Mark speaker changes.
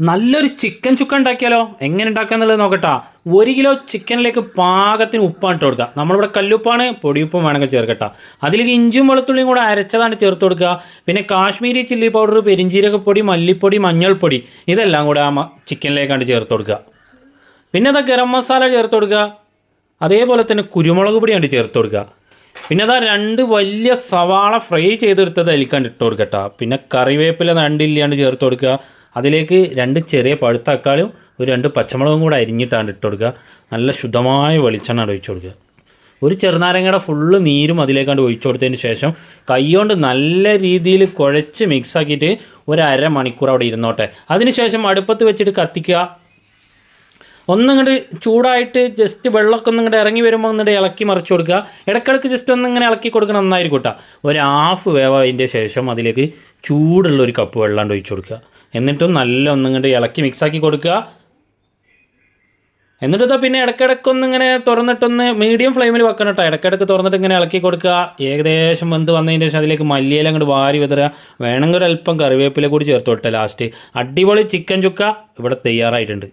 Speaker 1: നല്ലൊരു ചിക്കൻ ചുക്ക ഉണ്ടാക്കിയാലോ? എങ്ങനെ ഉണ്ടാക്കാന്നുള്ളത് നോക്കട്ടാ. 1 കിലോ ചിക്കനിലേക്ക് പാകത്തിന് ഉപ്പാണ് ഇട്ട് കൊടുക്കുക. നമ്മളിവിടെ കല്ലുപ്പാണ്, പൊടിയുപ്പും വേണമെങ്കിൽ ചേർക്കട്ടാ. അതിലേക്ക് ഇഞ്ചും വെളുത്തുള്ളിയും കൂടെ അരച്ചതാണ് ചേർത്ത് കൊടുക്കുക. പിന്നെ കാശ്മീരി ചില്ലി പൗഡർ, പെരിഞ്ചീരകപ്പൊടി, മല്ലിപ്പൊടി, മഞ്ഞൾപ്പൊടി ഇതെല്ലാം കൂടെ ആ ചിക്കനിലേക്കാണ്ട് ചേർത്ത് കൊടുക്കുക. പിന്നെ അതാ ഗരം മസാല ചേർത്ത് കൊടുക്കുക. അതേപോലെ തന്നെ കുരുമുളക് പൊടിയാണ്ട് ചേർത്ത് കൊടുക്കുക. പിന്നെ അതാ 2 വലിയ സവാള ഫ്രൈ ചെയ്തെടുത്തത് അതിലേക്കാണ്ട് ഇട്ട് കൊടുക്കട്ടോ. പിന്നെ കറിവേപ്പില 2 ഇല്ലാണ്ട് ചേർത്ത് കൊടുക്കുക. അതിലേക്ക് 2 ചെറിയ പഴുത്ത തക്കാളിയും ഒരു 2 പച്ചമുളകും കൂടെ അരിഞ്ഞിട്ടാണ് ഇട്ട് കൊടുക്കുക. നല്ല ശുദ്ധമായ വെളിച്ചെണ്ണ ഒഴിച്ചു കൊടുക്കുക. ഒരു ചെറുനാരങ്ങയുടെ ഫുള്ള് നീരും അതിലേക്കാണ്ട് ഒഴിച്ചു കൊടുത്തതിന് ശേഷം കൈകൊണ്ട് നല്ല രീതിയിൽ കുഴച്ച് മിക്സാക്കിയിട്ട് ഒരു അരമണിക്കൂർ അവിടെ ഇരുന്നോട്ടെ. അതിനുശേഷം അടുപ്പത്ത് വെച്ചിട്ട് കത്തിക്കുക. ഒന്നിങ്ങോട്ട് ചൂടായിട്ട് ജസ്റ്റ് വെള്ളമൊക്കെ ഒന്നിങ്ങോട്ട് ഇറങ്ങി വരുമ്പോൾ ഒന്നിട്ട് ഇളക്കി മറിച്ച് കൊടുക്കുക. ഇടയ്ക്കിടയ്ക്ക് ജസ്റ്റ് ഒന്നിങ്ങനെ ഇളക്കി കൊടുക്കണം, നന്നായിരിക്കും കേട്ടോ. ഒരു ഹാഫ് വേവായതിൻ്റെ ശേഷം അതിലേക്ക് ചൂടുള്ള ഒരു കപ്പ് വെള്ളം ഒഴിച്ച് കൊടുക്കുക. എന്നിട്ടും നല്ല ഒന്നിങ്ങോട്ട് ഇളക്കി മിക്സാക്കി കൊടുക്കുക. എന്നിട്ട് പിന്നെ ഇടയ്ക്കിടയ്ക്കൊന്നിങ്ങനെ തുറന്നിട്ടൊന്ന് മീഡിയം ഫ്ലെയിമിൽ വെക്കണം കേട്ടോ. ഇടയ്ക്കിടയ്ക്ക് തുറന്നിട്ട് ഇങ്ങനെ ഇളക്കി കൊടുക്കുക. ഏകദേശം വെന്ത് വന്നതിന് ശേഷം അതിലേക്ക് മല്ലിയില അങ്ങോട്ട് വാരി വിതറുക. വേണമെങ്കിൽ ഒരല്പം കറിവേപ്പില കൂടി ചേർത്ത് കൊടുക്കുക ലാസ്റ്റ്. അടിപൊളി ചിക്കൻ ചുക്ക ഇവിടെ തയ്യാറായിട്ടുണ്ട്.